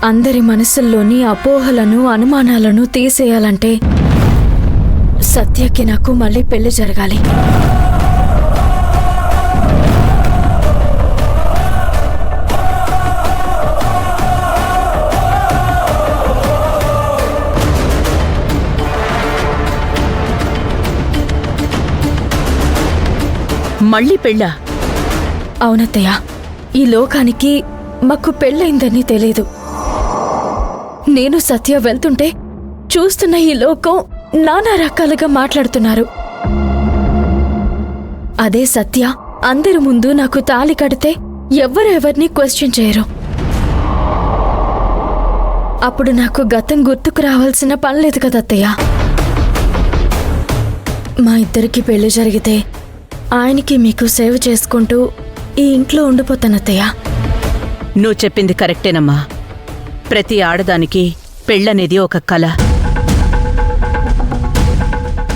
అందరి మనసుల్లోని అపోహలను అనుమానాలను తీసేయాలంటే సత్యకి నాకు మళ్ళీ పెళ్లి జరగాలి. మళ్ళీ పెళ్ళా? అవునత్తయ్య, ఈ లోకానికి మాకు పెళ్ళైందని తెలీదు. నేను సత్య వెళ్తుంటే చూస్తున్న ఈ లోకం నానా రకాలుగా మాట్లాడుతున్నారు. అదే సత్య అందరి ముందు నాకు తాళి కడితే ఎవరెవరిని క్వశ్చన్ చేయరు. అప్పుడు నాకు గతం గుర్తుకు రావాల్సిన పనిలేదు కదా అత్తయ్య. మా ఇద్దరికి పెళ్లి జరిగితే ఆయనకి మీకు సేవ చేసుకుంటూ ఈ ఇంట్లో ఉండిపోతానత్తయ్య. నువ్వు చెప్పింది కరెక్టేనమ్మా. ప్రతి ఆడదానికి పెళ్ళనేది ఒక కళ.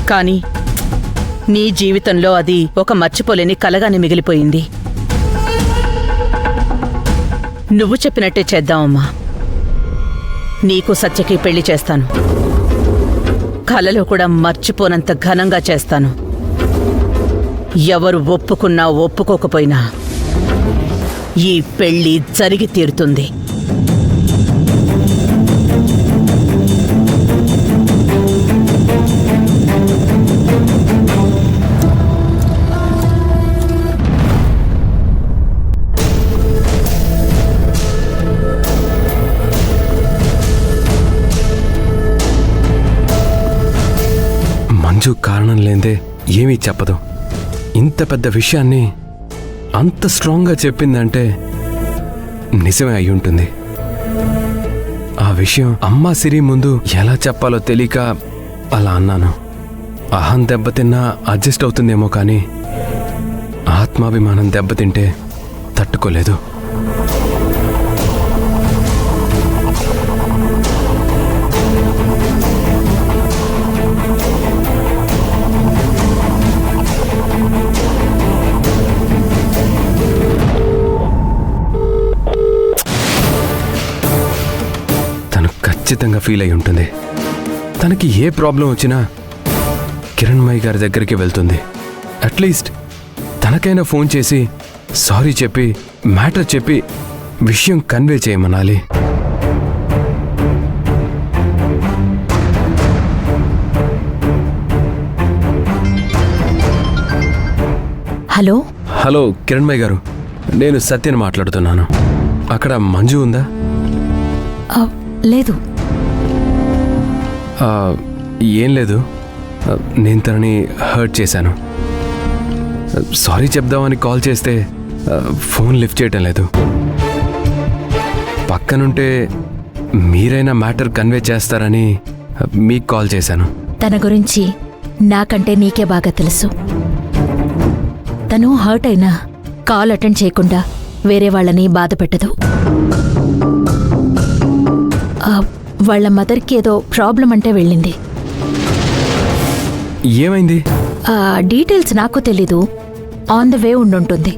కానీ నీ జీవితంలో అది ఒక మర్చిపోలేని కలగానే మిగిలిపోయింది. నువ్వు చెప్పినట్టే చేద్దామమ్మా. నీకు సత్యకి పెళ్లి చేస్తాను. కలలో కూడా మర్చిపోనంత ఘనంగా చేస్తాను. ఎవరు ఒప్పుకున్నా ఒప్పుకోకపోయినా ఈ పెళ్లి జరిగి తీరుతుంది. మంజు కారణం లేదే ఏమీ చెప్పదు. ఇంత పెద్ద విషయాన్ని అంత స్ట్రాంగ్గా చెప్పిందంటే నిజమే అయి ఉంటుంది. ఆ విషయం అమ్మా సిరి ముందు ఎలా చెప్పాలో తెలియక అలా అన్నాను. అహం దెబ్బతిన్నా అడ్జస్ట్ అవుతుందేమో కానీ ఆత్మాభిమానం దెబ్బతింటే తట్టుకోలేదు. ఖచ్చితంగా ఫీల్ అయి ఉంటుంది. తనకి ఏ ప్రాబ్లం వచ్చినా కిరణ్మయి గారి దగ్గరికి వెళ్తుంది. అట్లీస్ట్ తనకైనా ఫోన్ చేసి సారీ చెప్పి మ్యాటర్ చెప్పి విషయం కన్వే చేయమనాలి. హలో హలో కిరణ్మయి గారు, నేను సత్యని మాట్లాడుతున్నాను. అక్కడ మంజు ఉందా? లేదు. ఏం లేదు, నేను తనని హర్ట్ చేశాను. సారీ చెప్దామని కాల్ చేస్తే ఫోన్ లిఫ్ట్ చేయటం లేదు. పక్కనుంటే మీరైనా మ్యాటర్ కన్వే చేస్తారని మీకు కాల్ చేశాను. తన గురించి నాకంటే నీకే బాగా తెలుసు. తను హర్ట్ అయినా కాల్ అటెండ్ చేయకుండా వేరే వాళ్ళని బాధ పెట్టదు. వాళ్ళ మదర్కి ఏదో ప్రాబ్లం అంటే వెళ్ళింది. ఏమైంది? డీటెయిల్స్ నాకు తెలీదు. ఆన్ ద వే ఉండుంటుంది,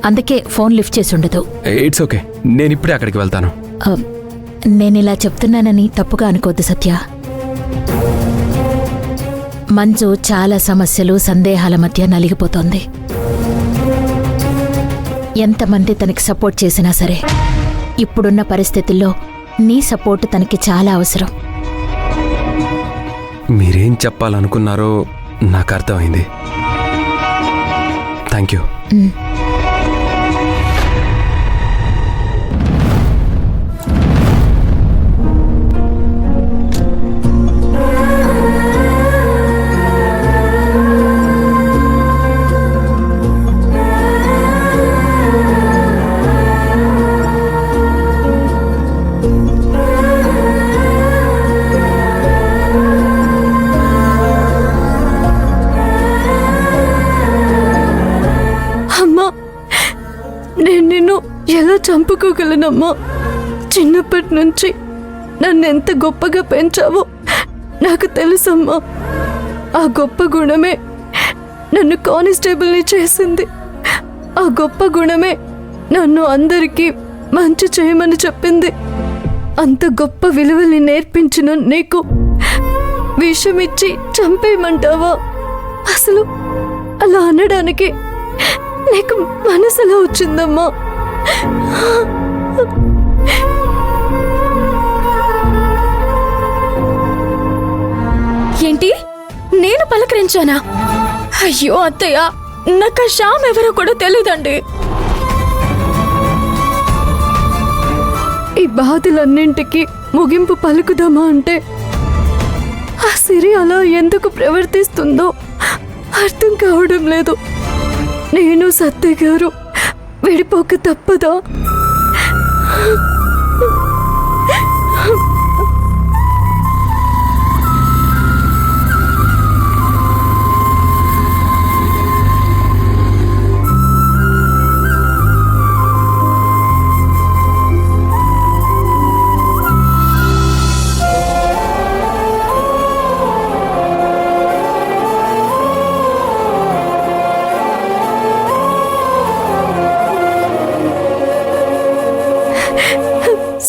అందుకే ఫోన్ లిఫ్ట్ చేసి ఉండదు. ఇట్స్ ఓకే, నేను ఇప్పుడే అక్కడికి వెళ్తాను. నేనిలా చెప్తున్నానని తప్పుగా అనుకోద్దు సత్య. మంజు చాలా సమస్యలు సందేహాల మధ్య నలిగిపోతోంది. ఎంతమంది తనకి సపోర్ట్ చేసినా సరే ఇప్పుడున్న పరిస్థితుల్లో నీ సపోర్ట్ తనకి చాలా అవసరం. మీరేం చెప్పాలనుకున్నారో నాకు అర్థమైంది. Thank you. చంపుకోగలనమ్మా. చిన్నప్పటి నుంచి నన్నెంత గొప్పగా పెంచావో నాకు తెలుసమ్మా. ఆ గొప్ప గుణమే నన్ను కానిస్టేబుల్ని చేసింది. ఆ గొప్ప గుణమే నన్ను అందరికీ మంచి చేయమని చెప్పింది. అంత గొప్ప విలువల్ని నేర్పించిన నీకు విషమిచ్చి చంపేయమంటావా? అసలు అలా అనడానికి నీకు మనసులా వచ్చిందమ్మా? ఏంటి, నేను పలకరించానా? అయ్యో అత్తయ్య, నాకు ఆ శ్యామ్ ఎవరో కూడా తెలీదండి. ఈ బాధలన్నింటికి ముగింపు పలుకుదామా అంటే ఆ సిరి అలా ఎందుకు ప్రవర్తిస్తుందో అర్థం కావడం లేదు. నేను సత్య గారు విడిపోక తప్పదా?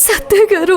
సత్య గారు,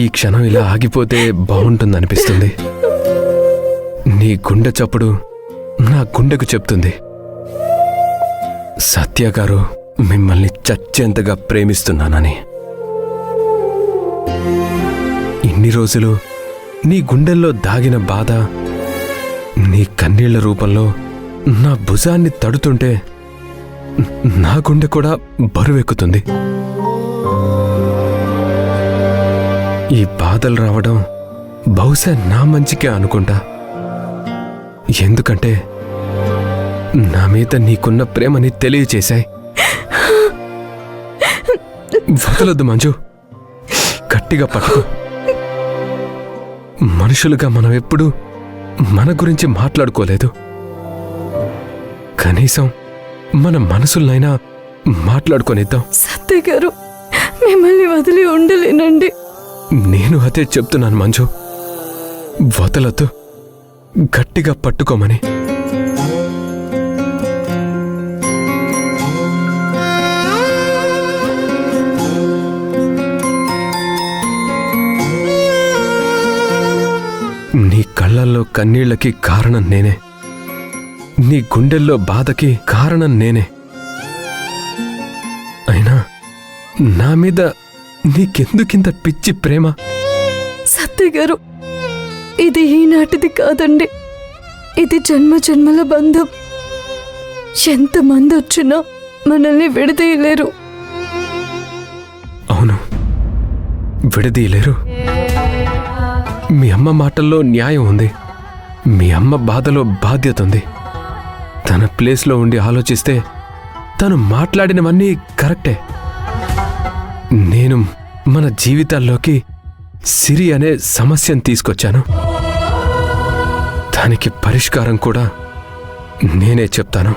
ఈ క్షణం ఇలా ఆగిపోతే బాగుంటుందనిపిస్తుంది. నీ గుండె చప్పుడు నా గుండెకు చెప్తుంది, సత్య గారు మిమ్మల్ని చచ్చేంతగా ప్రేమిస్తున్నానని. ఇన్ని రోజులు నీ గుండెల్లో దాగిన బాధ నీ కన్నీళ్ల రూపంలో నా భుజాన్ని తడుతుంటే నా గుండె కూడా బరువెక్కుతుంది. ఈ బాధలు రావడం బహుశా నా మంచికే అనుకుంటా. ఎందుకంటే నా మీద నీకున్న ప్రేమని తెలియచేశాయి. వదలొద్దు మంజు, గట్టిగా పట్టుకో. మనుషులుగా మనం ఎప్పుడూ మన గురించి మాట్లాడుకోలేదు. కనీసం మన మనసులనైనా మాట్లాడుకొనిద్దాం. సత్య గారు, మిమ్మల్ని వదిలి ఉండలేనండి. నేను అదే చెప్తున్నాను మంజు, వదలొద్దు, గట్టిగా పట్టుకోమని. నీ కళ్ళల్లో కన్నీళ్లకి కారణం నేనే, నీ గుండెల్లో బాధకి కారణం నేనే. అయినా నా మీద నీకెందుకింత పిచ్చి ప్రేమ? సత్య గారు, ఇది ఈనాటిది కాదండి, ఇది జన్మ జన్మల బంధం. ఎంతమంది వచ్చినా మనల్ని విడదీయలేరు. అవును, విడదీయలేరు. మీ అమ్మ మాటల్లో న్యాయం ఉంది, మీ అమ్మ బాధలో బాధ్యత ఉంది. తన ప్లేస్లో ఉండి ఆలోచిస్తే తను మాట్లాడినవన్నీ కరెక్టే. నేను మన జీవితాల్లోకి సిరి అనే సమస్యను తీసుకొచ్చాను. దానికి పరిష్కారం కూడా నేనే చెప్తాను.